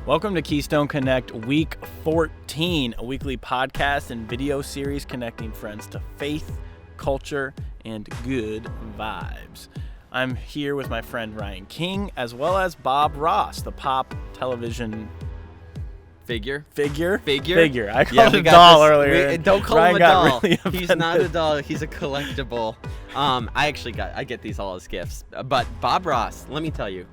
Welcome to Keystone Connect Week 14, a weekly podcast and video series connecting friends to faith, culture, and good vibes. I'm here with my friend Ryan King, as well as Bob Ross, the pop television figure. I called him a doll earlier. Don't call Ryan him a doll. Really he's not a doll. He's a collectible. I get these all as gifts. But Bob Ross, let me tell you,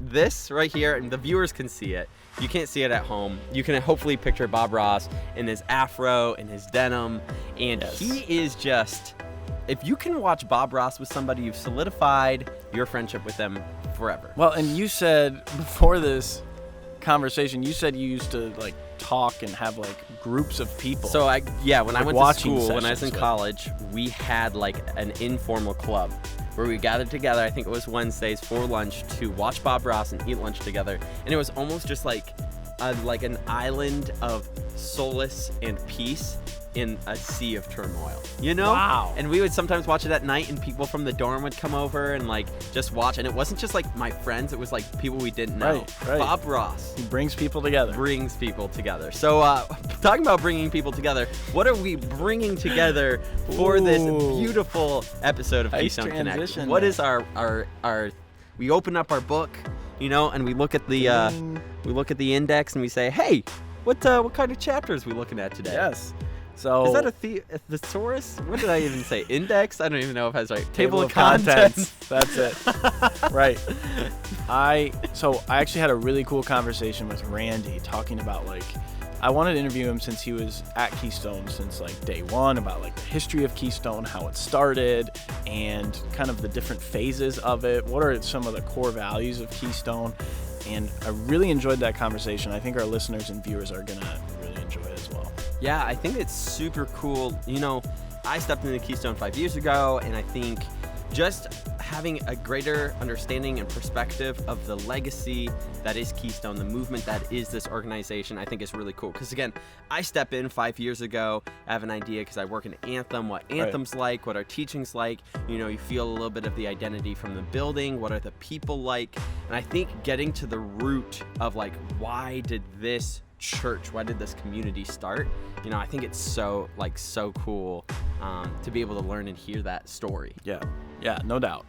this right here, and the viewers can see it. You can't see it at home. You can hopefully picture Bob Ross in his afro and his denim, and Yes. he is just. If you can watch Bob Ross with somebody, you've solidified your friendship with them forever. Well, and you said before this conversation, you said you used to like talk and have like groups of people. So when I Like went to watching school, when I was in sessions, college, we had like an informal club where we gathered together. I think it was Wednesdays for lunch to watch Bob Ross and eat lunch together. And it was almost just like an island of solace and peace in a sea of turmoil, you know? Wow. And we would sometimes watch it at night, and people from the dorm would come over and like just watch. And it wasn't just like my friends, it was like people we didn't know. Right. Bob Ross He brings people together. brings people together. So talking about bringing people together, what are we bringing together for this beautiful episode of Nice Keystone Connect? transition What there. is our we open up our book, you know, and we look at the index and we say, hey, what kind of chapters are we looking at today? Yes. So Is that a thesaurus? What did I even say? Index? I don't even know if that's right. Table of contents. That's it. Right. I actually had a really cool conversation with Randy talking about like, I wanted to interview him since he was at Keystone since like day one, about like the history of Keystone, how it started, and kind of the different phases of it. What are some of the core values of Keystone? And I really enjoyed that conversation. I think our listeners and viewers are gonna really enjoy it as well. Yeah, I think it's super cool. You know, I stepped into Keystone 5 years ago, and I think just having a greater understanding and perspective of the legacy that is Keystone, the movement that is this organization, I think is really cool. Because again, I step in 5 years ago, I have an idea because I work in Anthem, what Anthem's like, what our teaching's like. You know, you feel a little bit of the identity from the building, what are the people like? And I think getting to the root of like, why did this church, why did this community start? You know, I think it's so cool to be able to learn and hear that story. Yeah, no doubt.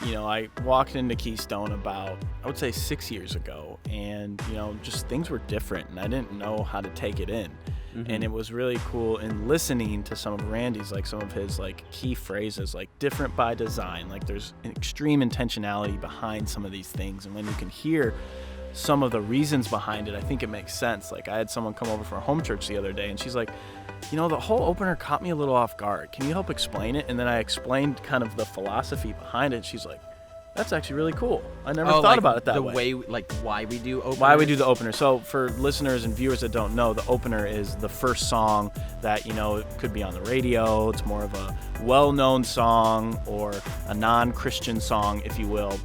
You know, I walked into Keystone about, I would say 6 years ago, and, you know, just things were different, and I didn't know how to take it in. Mm-hmm. And it was really cool in listening to some of Randy's, like some of his like key phrases, like different by design. Like there's an extreme intentionality behind some of these things. And when you can hear some of the reasons behind it, I think it makes sense. Like I had someone come over for a home church the other day, and she's like, you know, the whole opener caught me a little off guard. Can you help explain it? And then I explained kind of the philosophy behind it. She's like, that's actually really cool. I never thought about it that way. The way, like why we do openers? Why we do the opener. So for listeners and viewers that don't know, the opener is the first song that, you know, it could be on the radio. It's more of a well-known song or a non-Christian song, if you will.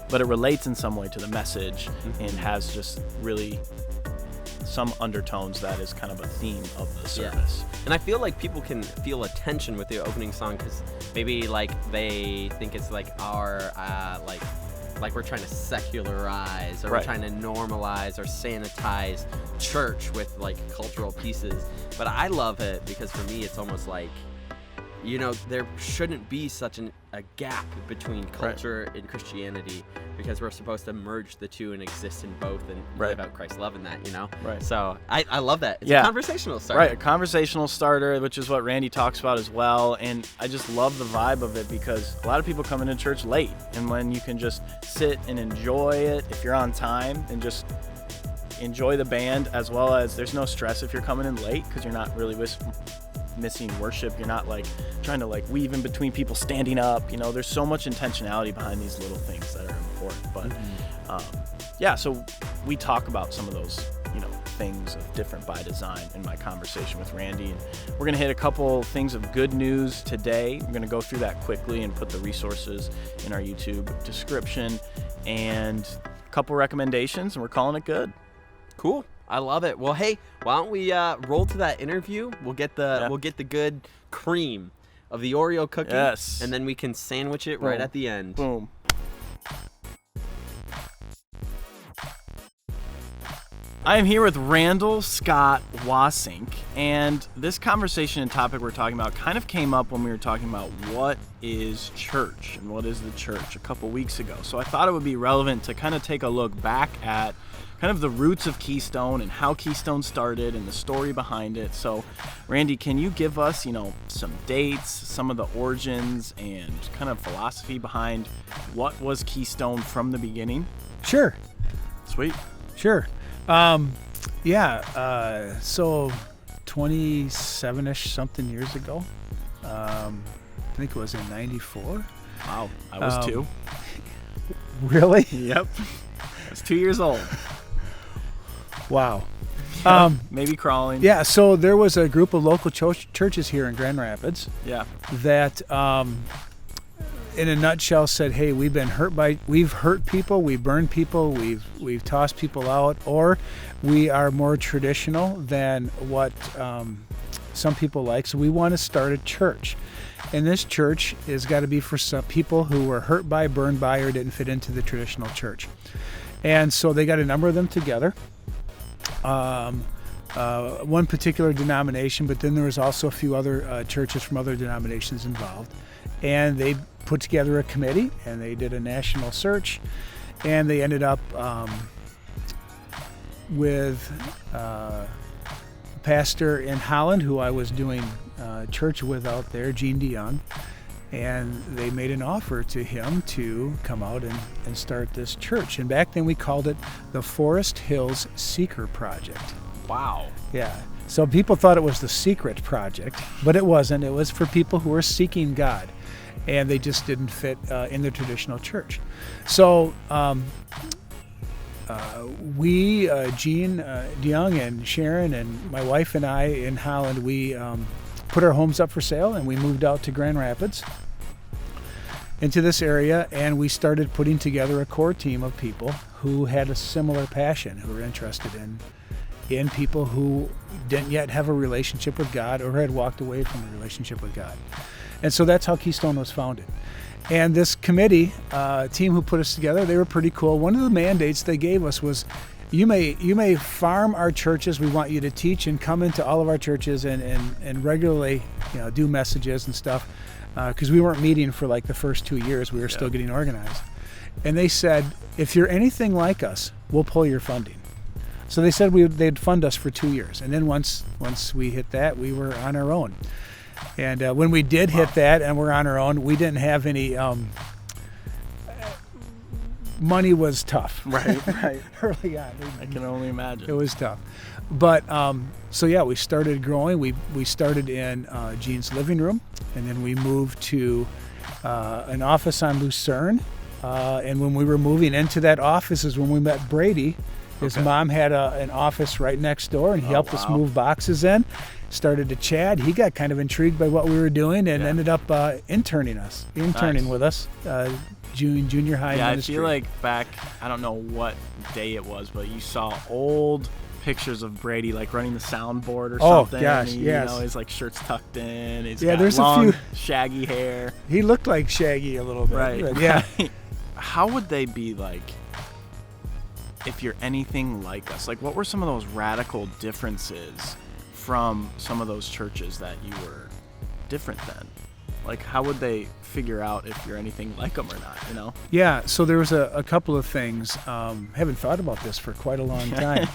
But it relates in some way to the message and has just really some undertones that is kind of a theme of the service. Yeah. And I feel like people can feel a tension with the opening song because maybe like they think it's like our like we're trying to secularize or we're trying to normalize or sanitize church with like cultural pieces. But I love it because for me it's almost like, you know, there shouldn't be such a gap between culture and Christianity because we're supposed to merge the two and exist in both and live out Christ's love in that, you know? Right. So I love that. It's a conversational starter. Right, a conversational starter, which is what Randy talks about as well. And I just love the vibe of it because a lot of people come into church late. And when you can just sit and enjoy it, if you're on time, and just enjoy the band, as well as there's no stress if you're coming in late because you're not really missing worship. You're not like trying to like weave in between people standing up. You know, there's so much intentionality behind these little things that are important. But so we talk about some of those, you know, things of different by design in my conversation with Randy. And we're going to hit a couple things of good news today. We're going to go through that quickly and put the resources in our YouTube description and a couple recommendations, and we're calling it good. Cool. I love it. Well, hey, why don't we roll to that interview? We'll get the good cream of the Oreo cookie, and then we can sandwich it right at the end. Boom. I am here with Randall Scott Wassink, and this conversation and topic we're talking about kind of came up when we were talking about what is church and what is the church a couple weeks ago. So I thought it would be relevant to kind of take a look back at kind of the roots of Keystone and how Keystone started and the story behind it. So Randy, can you give us, some dates, some of the origins and kind of philosophy behind what was Keystone from the beginning? Sure. Sweet. Sure. So 27-ish something years ago, I think it was in 94. Wow, I was 2. Really? Yep. I was 2 years old. Wow. Maybe crawling. Yeah, so there was a group of local churches here in Grand Rapids that, in a nutshell, said, hey, we've hurt people, we've burned people, we've tossed people out, or we are more traditional than what some people like, so we want to start a church. And this church has got to be for some people who were hurt by, burned by, or didn't fit into the traditional church. And so they got a number of them together. One particular denomination, but then there was also a few other churches from other denominations involved. And they put together a committee, and they did a national search, and they ended up with a pastor in Holland who I was doing church with out there, Gene DeYoung, and they made an offer to him to come out and start this church. And back then we called it the Forest Hills Seeker Project. Wow. Yeah. So people thought it was the Secret Project, but it wasn't. It was for people who were seeking God, and they just didn't fit in the traditional church. So we, Gene DeYoung and Sharon and my wife and I in Holland, we put our homes up for sale, and we moved out to Grand Rapids into this area, and we started putting together a core team of people who had a similar passion, who were interested in people who didn't yet have a relationship with God or had walked away from a relationship with God. And so that's how Keystone was founded. And this committee team who put us together, they were pretty cool. One of the mandates they gave us was, you may farm our churches. We want you to teach and come into all of our churches and regularly do messages and stuff, because we weren't meeting for like the first 2 years. We were still getting organized. And they said, if you're anything like us, we'll pull your funding. So they said they'd fund us for 2 years. And then once we hit that, we were on our own. And when we did hit that and we're on our own, we didn't have any money. Was tough. Right. Early on. I can only imagine. It was tough. But we started growing. We started in Gene's living room, and then we moved to an office on Lucerne. And when we were moving into that office is when we met Brady. His mom had an office right next door, and he helped us move boxes in. Started to chat. He got kind of intrigued by what we were doing and ended up interning with us. Junior high ministry. I feel like back, I don't know what day it was, but you saw old pictures of Brady like running the soundboard or something. Oh gosh, and yes. His like shirt's tucked in. He's got there's long, a few shaggy hair. He looked like Shaggy a little bit. Right. Yeah. How would they be like if you're anything like us? Like, what were some of those radical differences from some of those churches that you were different than? Like, how would they figure out if you're anything like them or not, Yeah, so there was a couple of things. Haven't thought about this for quite a long time.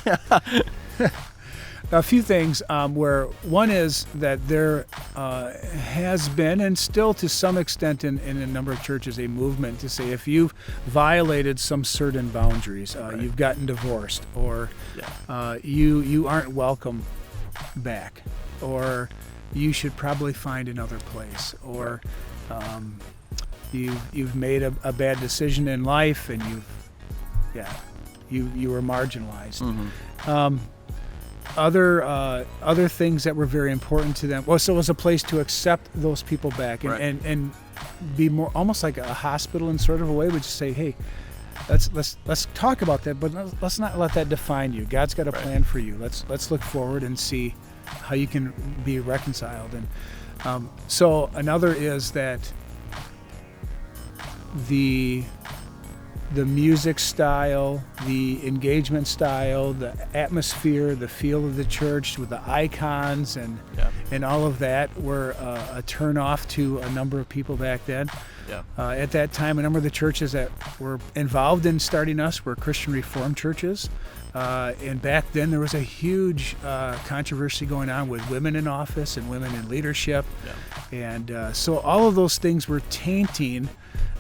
A few things where one is that there has been, and still to some extent in a number of churches, a movement to say if you've violated some certain boundaries, you've gotten divorced, or you aren't welcome back, or you should probably find another place, or you've made a bad decision in life, and you were marginalized. Mm-hmm. Other things that were very important to them. Well, so it was a place to accept those people back and be more almost like a hospital in sort of a way, but just say, hey, let's talk about that, but let's not let that define you. God's got a plan for you. Let's look forward and see how you can be reconciled. And so another is that the music style, the engagement style, the atmosphere, the feel of the church with the icons and all of that were a turn off to a number of people back then. Yeah. At that time, a number of the churches that were involved in starting us were Christian Reformed churches. And back then there was a huge controversy going on with women in office and women in leadership. Yeah. And so all of those things were tainting.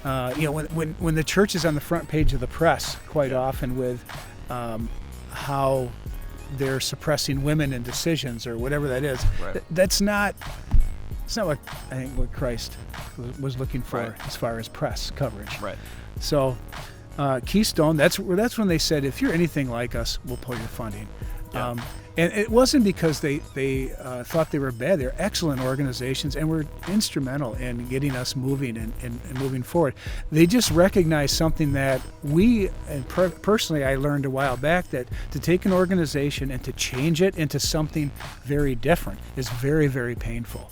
When the church is on the front page of the press quite often with how they're suppressing women in decisions or whatever that is, that's not what I think what Christ was looking for as far as press coverage. Right. So Keystone, that's when they said, if you're anything like us, we'll pull your funding. Yeah. And it wasn't because they thought they were bad. They're excellent organizations and were instrumental in getting us moving and moving forward. They just recognized something that we, and personally I learned a while back, that to take an organization and to change it into something very different is very, very painful.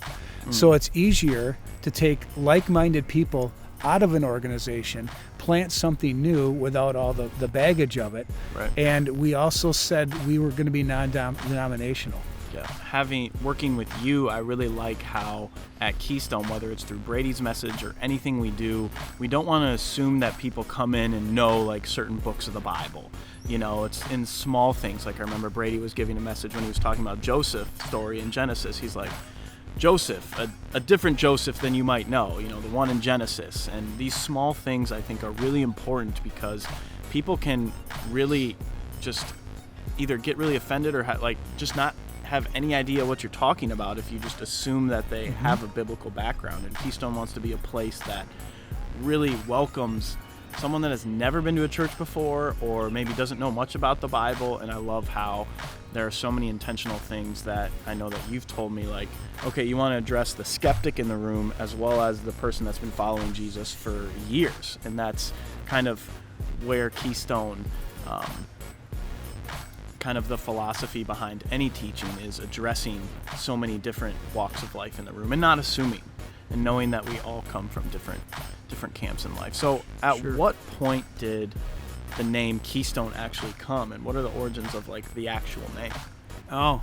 So it's easier to take like-minded people out of an organization, plant something new without all the baggage of it. Right. And we also said we were going to be non-denominational. Yeah. Working with you, I really like how at Keystone, whether it's through Brady's message or anything we do, we don't want to assume that people come in and know like certain books of the Bible. It's in small things. Like I remember Brady was giving a message when he was talking about Joseph's story in Genesis. He's like, Joseph, a different Joseph than you might know, the one in Genesis. And these small things I think are really important because people can really just either get really offended or just not have any idea what you're talking about if you just assume that they have a biblical background. And Keystone wants to be a place that really welcomes someone that has never been to a church before or maybe doesn't know much about the Bible. And I love how there are so many intentional things that I know that you've told me, like, okay, you want to address the skeptic in the room as well as the person that's been following Jesus for years. And that's kind of where Keystone, kind of the philosophy behind any teaching is addressing so many different walks of life in the room and not assuming and knowing that we all come from different camps in life. So at what point did the name Keystone actually come, and what are the origins of like the actual name? Oh,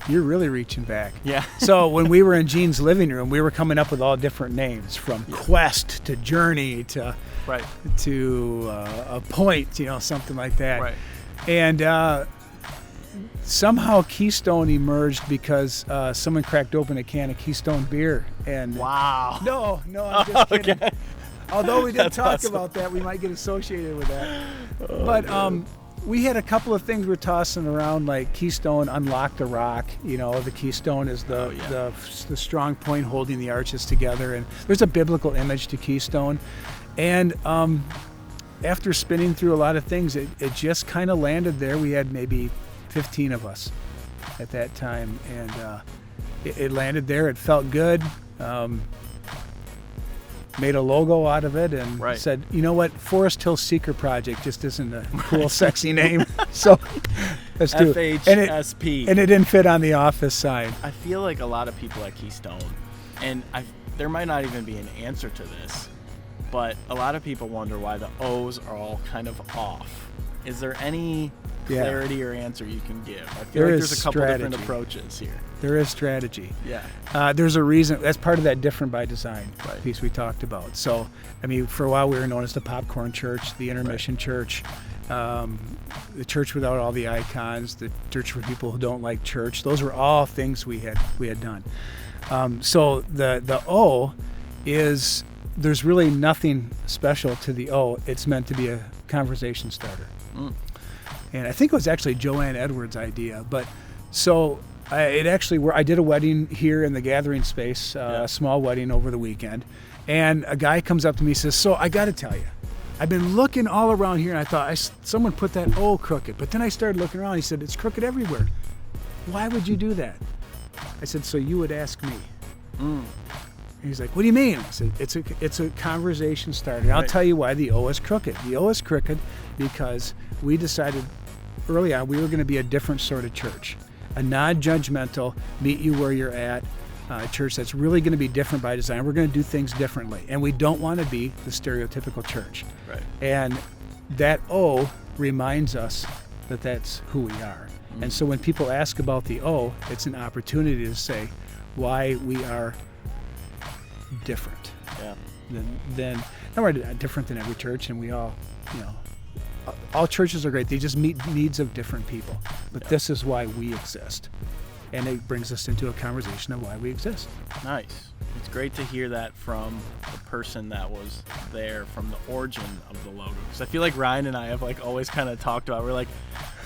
you're really reaching back. Yeah. So when we were in Gene's living room, we were coming up with all different names, from Quest to Journey to a Point, something like that. Right. And somehow Keystone emerged because someone cracked open a can of Keystone beer. And wow. No, I'm just kidding. Okay. Although we did That's talk awesome. about that, we might get associated with that. But we had a couple of things we're tossing around, like Keystone unlocked a rock. The Keystone is the strong point holding the arches together, and there's a biblical image to Keystone. And after spinning through a lot of things, it just kind of landed there. We had maybe 15 of us at that time, and it landed there. It felt good. Made a logo out of it and said, you know what, Forest Hill Seeker Project just isn't a cool, sexy name. So let's do it. FHSP. And it didn't fit on the office sign. I feel like a lot of people at Keystone, and there might not even be an answer to this, but a lot of people wonder why the O's are all kind of off. Is there any clarity or answer you can give? I feel like there's a couple different approaches here. There is strategy. Yeah. There's a reason. That's part of that different by design piece we talked about. So, for a while we were known as the Popcorn Church, the Intermission Church, the church without all the icons, the church for people who don't like church. Those were all things we had done. So the O is, there's really nothing special to the O. It's meant to be a conversation starter. And I think it was actually Joanne Edwards' idea. But so I did a wedding here in the gathering space, a small wedding over the weekend. And a guy comes up to me and says, so I got to tell you, I've been looking all around here, and I thought someone put that O crooked. But then I started looking around. He said, it's crooked everywhere. Why would you do that? I said, so you would ask me. And he's like, what do you mean? I said, it's a conversation starter. I'll tell you why the O is crooked. The O is crooked because we decided early on we were going to be a different sort of church, a non-judgmental, meet you where you're at, church that's really going to be different by design. We're going to do things differently, and we don't want to be the stereotypical church. Right. And that O reminds us that that's who we are. And so when people ask about the O, it's an opportunity to say why we are different. Yeah. Then we're different than every church, and we all, all churches are great. They just meet needs of different people. But this is why we exist. And it brings us into a conversation of why we exist. Nice. It's great to hear that from the person that was there from the origin of the logo. Because I feel like Ryan and I have always kind of talked about, we're like,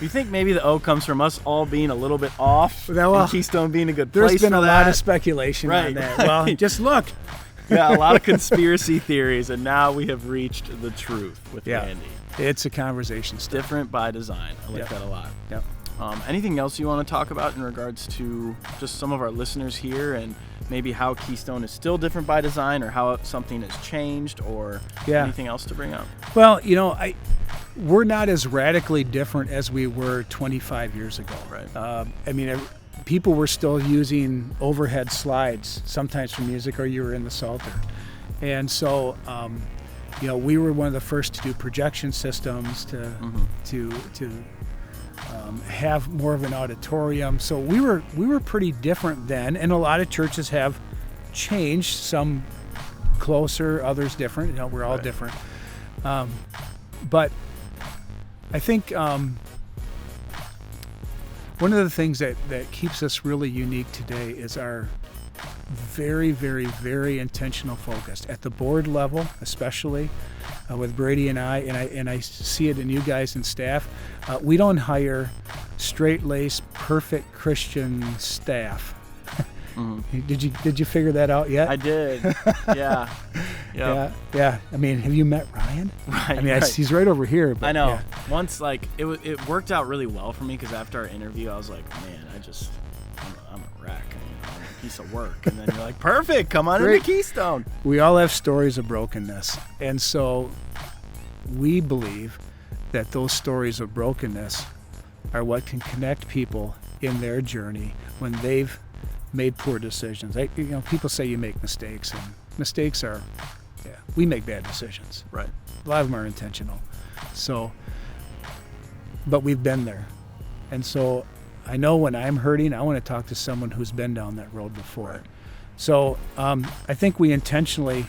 we think maybe the O comes from us all being a little bit off, and Keystone being a good place for that. There's been a lot of speculation on that. Well, just look. Yeah, a lot of conspiracy theories, and now we have reached the truth with Randy. It's a conversation. It's different by design. I like that a lot. Yep. Anything else you want to talk about in regards to just some of our listeners here, and maybe how Keystone is still different by design, or how something has changed, or anything else to bring up? Well, we're not as radically different as we were 25 years ago. Right. People were still using overhead slides, sometimes for music, or you were in the Psalter. And so, we were one of the first to do projection systems, to have more of an auditorium. So we were pretty different then, and a lot of churches have changed, some closer, others different. We're all different. But I think one of the things that keeps us really unique today is our very, very, very intentional focus at the board level, especially with Brady and I see it in you guys and staff. We don't hire straight-laced, perfect Christian staff. Mm-hmm. Did you figure that out yet? I did. Yeah. Yeah. Have you met Ryan? Right. He's right over here. But, I know. Yeah. Once, it worked out really well for me, because after our interview, I was like, man, I'm a wreck. I'm a piece of work. And then you're like, perfect. Come on into Keystone. We all have stories of brokenness, and so we believe that those stories of brokenness are what can connect people in their journey when they've made poor decisions. People say you make mistakes, and mistakes are, we make bad decisions. Right. A lot of them are intentional. So, but we've been there. And so I know when I'm hurting, I want to talk to someone who's been down that road before. Right. So I think we intentionally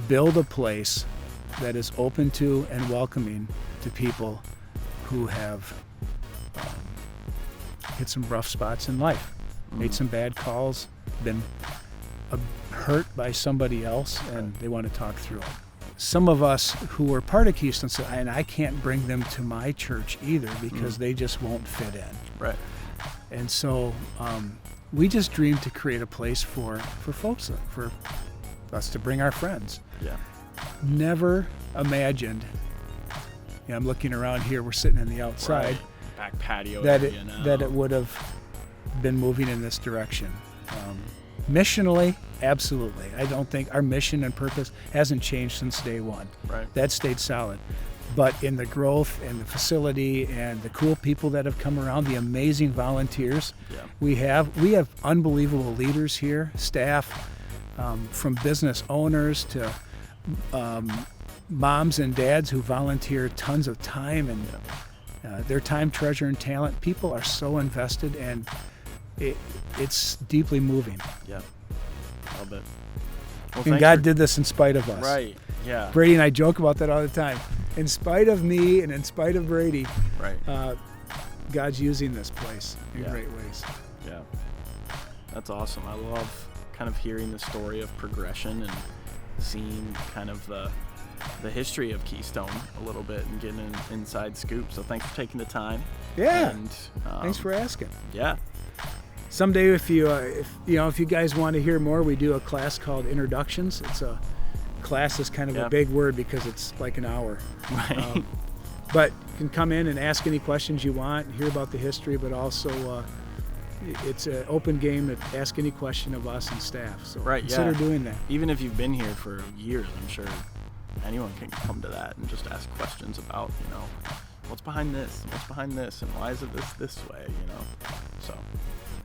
build a place that is open to and welcoming to people who have hit some rough spots in life, made some bad calls, been hurt by somebody else, and they want to talk through it. Some of us who were part of Keystone said, and I can't bring them to my church either because they just won't fit in. Right. And so we just dreamed to create a place for folks, for us to bring our friends. Yeah. Never imagined, I'm looking around here, we're sitting in the outside. Right. Back patio that area now. That it would have been moving in this direction. Missionally, absolutely. I don't think our mission and purpose hasn't changed since day one. Right. That stayed solid. But in the growth and the facility and the cool people that have come around, the amazing volunteers we have unbelievable leaders here, staff, from business owners to moms and dads who volunteer tons of time and their time, treasure, and talent. People are so invested, and it's deeply moving. Yeah, a little bit. Well, and God did this in spite of us. Right, yeah. Brady and I joke about that all the time. In spite of me and in spite of Brady, God's using this place in great ways. Yeah, that's awesome. I love kind of hearing the story of progression and seeing kind of the history of Keystone a little bit and getting an inside scoop. So thanks for taking the time. Yeah. And thanks for asking. Yeah. Someday, if you guys want to hear more, we do a class called Introductions. It's a class is kind of a big word because it's like an hour. Right. But you can come in and ask any questions you want, and hear about the history, but also it's an open game to ask any question of us and staff. So consider doing that. Even if you've been here for years, I'm sure anyone can come to that and just ask questions about, what's behind this, and why is it this way, So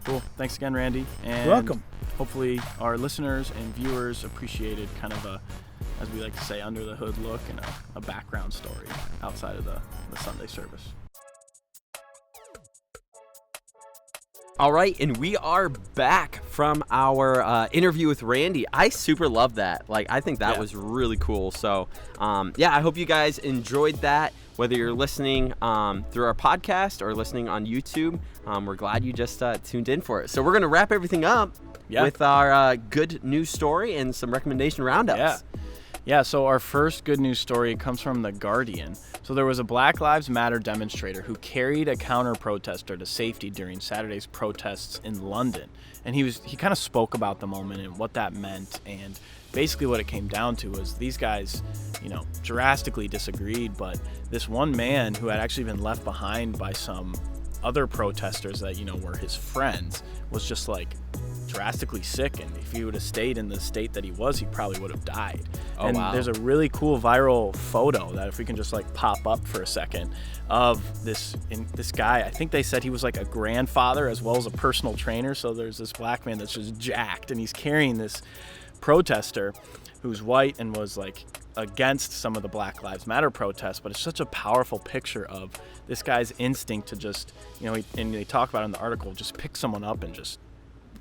cool. Thanks again, Randy. And welcome. hopefully our listeners and viewers appreciated kind of a, as we like to say, under the hood look and a background story outside of the Sunday service. All right, and we are back from our interview with Randy. I super love that. Like, I think that was really cool. So, I hope you guys enjoyed that. Whether you're listening through our podcast or listening on YouTube, we're glad you just tuned in for it. So we're going to wrap everything up with our good news story and some recommendation roundups. Yeah, so our first good news story comes from The Guardian. So there was a Black Lives Matter demonstrator who carried a counter-protester to safety during Saturday's protests in London. And he kind of spoke about the moment and what that meant. And basically what it came down to was these guys, drastically disagreed. But this one man who had actually been left behind by some other protesters that, were his friends, was just like drastically sick, and if he would have stayed in the state that he was, he probably would have died. Wow. There's a really cool viral photo that if we can just like pop up for a second of this guy. I think they said he was like a grandfather as well as a personal trainer. So there's this black man that's just jacked, and he's carrying this protester who's white and was like against some of the Black Lives Matter protests. But it's such a powerful picture of this guy's instinct to just, and they talk about it in the article, just pick someone up and just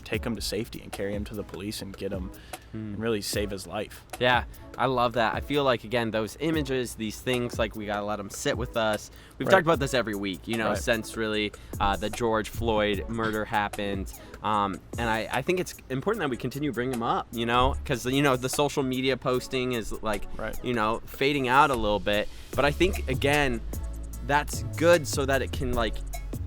take him to safety and carry him to the police and get him and really save his life. Yeah, I love that. I feel like, again, those images, these things, like, we got to let them sit with us. We've talked about this every week, since really the George Floyd murder happened. And I think it's important that we continue bringing them up, because, the social media posting is like, fading out a little bit. But I think, again, that's good so that it can, like,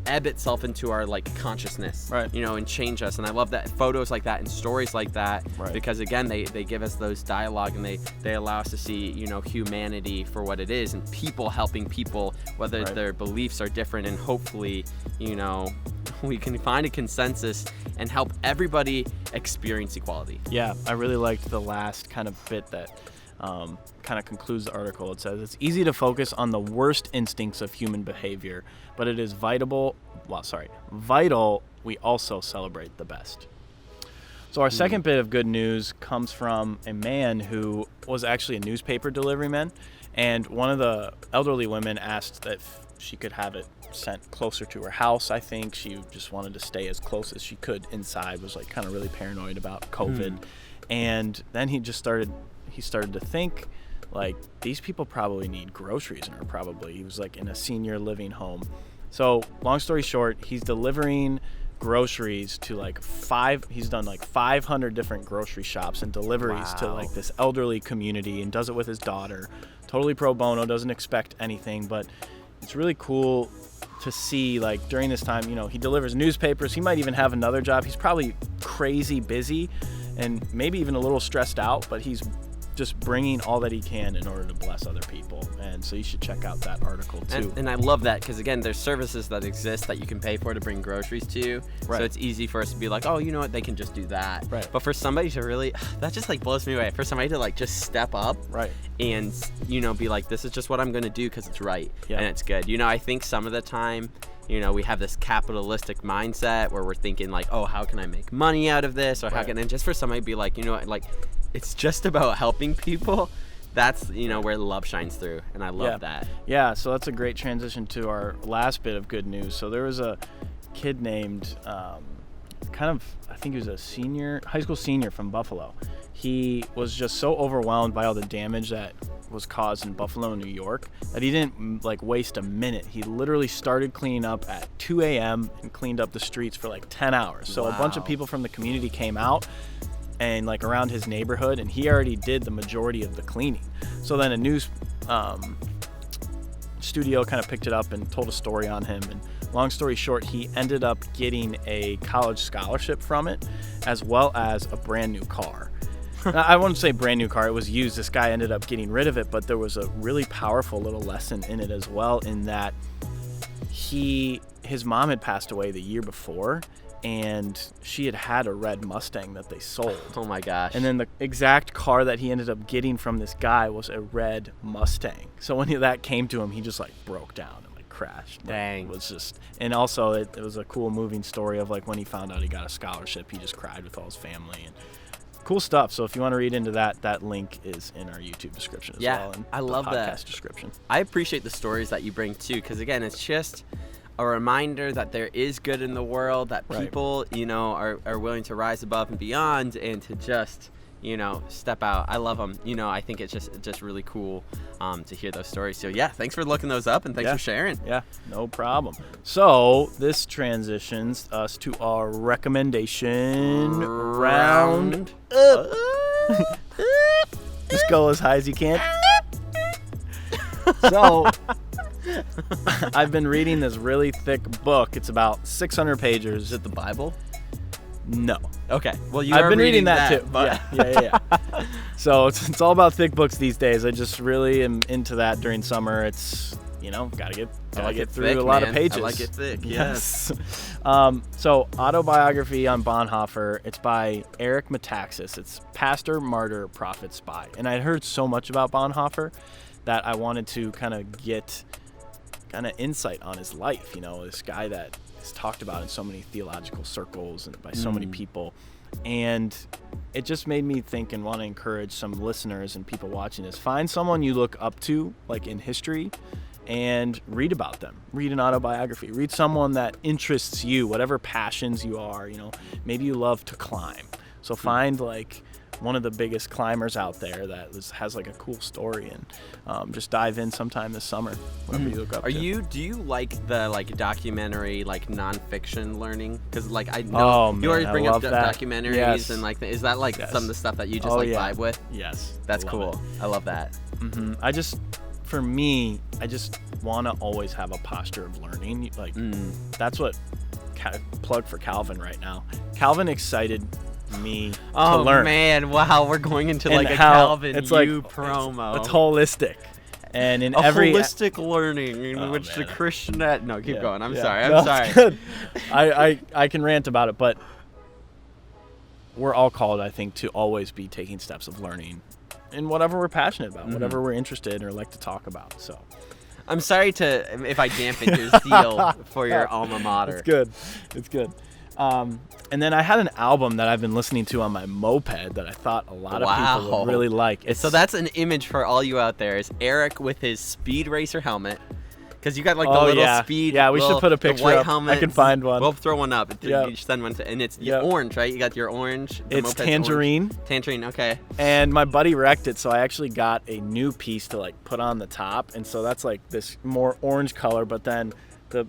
ebb itself into our consciousness, and change us. And I love that photos like that and stories like that, because again, they give us those dialogue, and they allow us to see, humanity for what it is, and people helping people, whether their beliefs are different, and hopefully, we can find a consensus and help everybody experience equality. Yeah, I really liked the last kind of bit that kind of concludes the article. It says, it's easy to focus on the worst instincts of human behavior, but it is vital we also celebrate the best. So our second bit of good news comes from a man who was actually a newspaper deliveryman, and one of the elderly women asked that she could have it sent closer to her house. I think she just wanted to stay as close as she could inside, was like kind of really paranoid about COVID. And then he started to think, like, these people probably need groceries, or he was like in a senior living home. So long story short, he's delivering groceries to he's done 500 different grocery shops and deliveries to like this elderly community, and does it with his daughter, totally pro bono, doesn't expect anything. But it's really cool to see, like, during this time, he delivers newspapers. He might even have another job. He's probably crazy busy and maybe even a little stressed out, but he's just bringing all that he can in order to bless other people. And so you should check out that article too. And I love that, because again, there's services that exist that you can pay for to bring groceries to you. So it's easy for us to be like, oh, you know what, they can just do that. But for somebody to really, that just blows me away. For somebody to just step up and be like, this is just what I'm going to do because it's right and it's good. I think some of the time, we have this capitalistic mindset where we're thinking like, oh, how can I make money out of this? Or how can, and just for somebody to be like, it's just about helping people. That's, where love shines through. And I love that. Yeah. So that's a great transition to our last bit of good news. So there was a kid named, I think he was a high school senior from Buffalo. He was just so overwhelmed by all the damage that was caused in Buffalo, New York, that he didn't waste a minute. He literally started cleaning up at 2 a.m. and cleaned up the streets for 10 hours. So a bunch of people from the community came out and around his neighborhood, and he already did the majority of the cleaning. So then a news studio kind of picked it up and told a story on him, and long story short, he ended up getting a college scholarship from it, as well as a brand new car. I wouldn't say brand new car, it was used. This guy ended up getting rid of it, but there was a really powerful little lesson in it as well, in that his mom had passed away the year before, and she had a red Mustang that they sold. Oh my gosh. And then the exact car that he ended up getting from this guy was a red Mustang. So when that came to him, he just broke down and crashed. Dang. It was just, and also it was a cool moving story of like when he found out he got a scholarship, he just cried with all his family and cool stuff. So if you want to read into that, that link is in our YouTube description as well. And I love the that podcast description. I appreciate the stories that you bring too, because again, it's just a reminder that there is good in the world, that people, you know, are willing to rise above and beyond and to just, you know, step out. I love them. You know, I think it's just really cool to hear those stories. So yeah, thanks for looking those up and thanks for sharing. Yeah, no problem. So this transitions us to our recommendation round. Just go as high as you can. So I've been reading this really thick book. It's about 600 pages. Is it the Bible? No. Okay. Well, I've been reading that too. But yeah. So it's all about thick books these days. I just really am into that during summer. It's, you know, gotta get through thick, a lot of man. pages. I like it thick. Yes. So autobiography on Bonhoeffer. It's by Eric Metaxas. It's Pastor, Martyr, Prophet, Spy. And I'd heard so much about Bonhoeffer that I wanted to kind of get insight on his life. You know, this guy that is talked about in so many theological circles and by so many people. And it just made me think and want to encourage some listeners and people watching this. Find someone you look up to, like in history, and read about them. Read an autobiography. Read someone that interests you, whatever passions you are. You know, maybe you love to climb. So find like one of the biggest climbers out there that has like a cool story, and just dive in sometime this summer, whatever you look up to. Do you like the like documentary, like nonfiction learning? Because like I know you always bring up documentaries and like is that like some of the stuff that you just vibe with? Yes, that's cool. I love that. For me, I just want to always have a posture of learning. Like that's what plug for Calvin right now. Calvin excited me to learn. Oh man, wow, we're going into like a Calvin promo. It's holistic. And in holistic learning in which the Christian keep going. I'm sorry. It's good. I can rant about it, but we're all called, I think, to always be taking steps of learning in whatever we're passionate about, whatever we're interested in or like to talk about. So I'm sorry if I dampened your zeal for your alma mater. It's good. And then I had an album that I've been listening to on my moped that I thought a lot of people would really like. So that's an image for all you out there. Is Eric with his Speed Racer helmet. Because you got like the little speed. Yeah, we should put a picture up. Helmets. I can find one. We'll throw one up. You send one and it's orange, right? You got your orange. It's tangerine. Orange. Tangerine, okay. And my buddy wrecked it, so I actually got a new piece to like put on the top. And so that's like this more orange color, but then the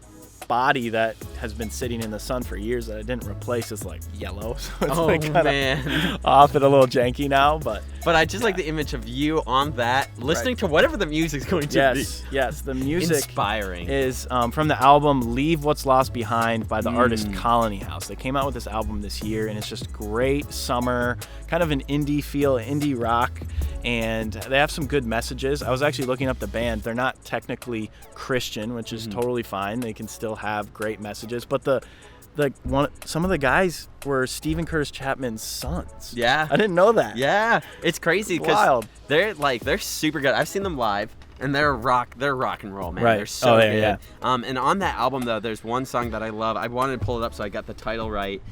body that has been sitting in the sun for years that I didn't replace is like yellow. So it's like kind of off and a little janky now, but I just like the image of you on that, listening to whatever the music's going to be. Yes, the music inspiring is from the album Leave What's Lost Behind by the artist Colony House. They came out with this album this year, and it's just great summer, kind of an indie feel, indie rock, and they have some good messages. I was actually looking up the band. They're not technically Christian, which is totally fine. They can still have great messages, but some of the guys were Stephen Curtis Chapman's sons. Yeah, I didn't know that. Yeah, it's crazy because they're super good. I've seen them live, and they're rock and roll, man. Right. They're so good. Yeah. And on that album though, there's one song that I love. I wanted to pull it up so I got the title right.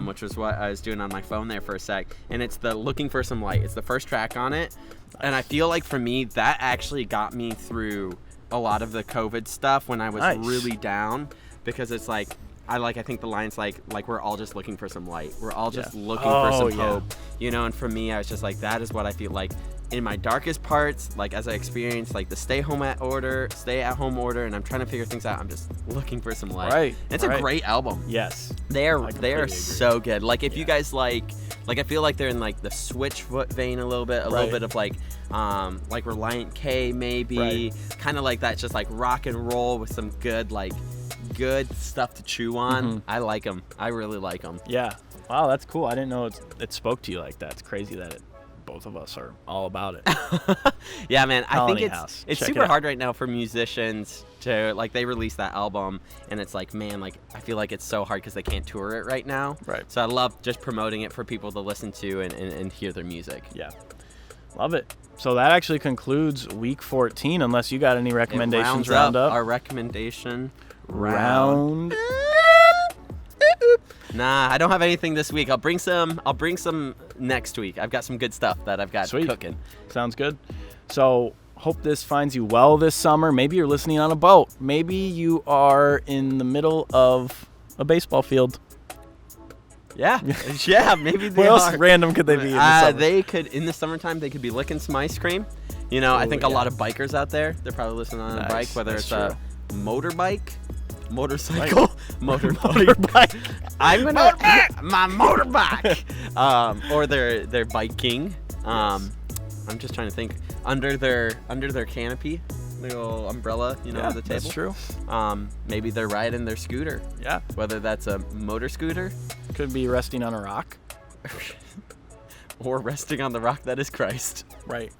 Which was what I was doing on my phone there for a sec. And it's the Looking for Some Light. It's the first track on it, and I feel like for me that actually got me through a lot of the COVID stuff when I was really down, because it's like I think the line's like we're all just looking for some light. We're all just looking for some hope. You know, and for me I was just like, that is what I feel like in my darkest parts, like as I experienced like the stay at home order, and I'm trying to figure things out. I'm just looking for some light. Right. It's a great album. Yes. They are so good. Like if you guys like I feel like they're in like the Switchfoot vein a little bit, little bit of like Reliant K maybe, kind of like that, just like rock and roll with some good stuff to chew on. I like them. I really like them. Yeah. Wow, that's cool. I didn't know it spoke to you like that. It's crazy that both of us are all about it. Yeah, man. Colony I think House. it's super hard right now for musicians to like, they release that album and it's like, man, like I feel like it's so hard because they can't tour it right now. Right. So I love just promoting it for people to listen to and hear their music. Yeah. Love it. So that actually concludes week 14, unless you got any recommendations. It rounds up our recommendation round. Nah, I don't have anything this week. I'll bring some next week. I've got some good stuff that I've got cooking. Sounds good. So hope this finds you well this summer. Maybe you're listening on a boat. Maybe you are in the middle of a baseball field. Yeah, yeah. Maybe they What else are. random could they be in the summer? They could, in the summertime, they could be licking some ice cream. You know, I think a lot of bikers out there, they're probably listening on a bike, whether it's a motorbike, motorcycle, motorbike. I'm gonna my motorbike, or they're biking. I'm just trying to think under their canopy, little umbrella, you know, on the table. That's true. Maybe they're riding their scooter. Yeah. Whether that's a motor scooter. Could be resting on a rock. Or resting on the rock that is Christ. Right.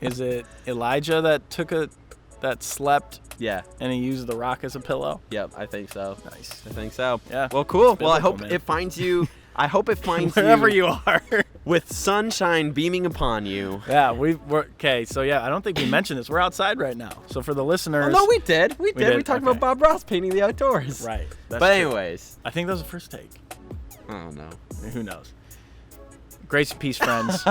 Is it Elijah that slept? Yeah. And he used the rock as a pillow? Yep, I think so. Nice. I think so. Yeah. Well, cool. It's Well, I biblical, hope man. it finds you. I hope it finds Wherever you are. with sunshine beaming upon you. Yeah, we're okay. So yeah, I don't think we mentioned this. We're outside right now. So for the listeners, Oh, no, we did. We did? talked Okay. about Bob Ross painting the outdoors. right. That's But true. anyways, I think that was the first take. oh no. Who knows? Grace and peace, friends.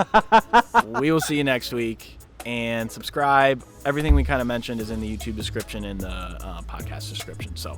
We will see you next week. And subscribe. Everything we kind of mentioned is in the YouTube description and the podcast description. So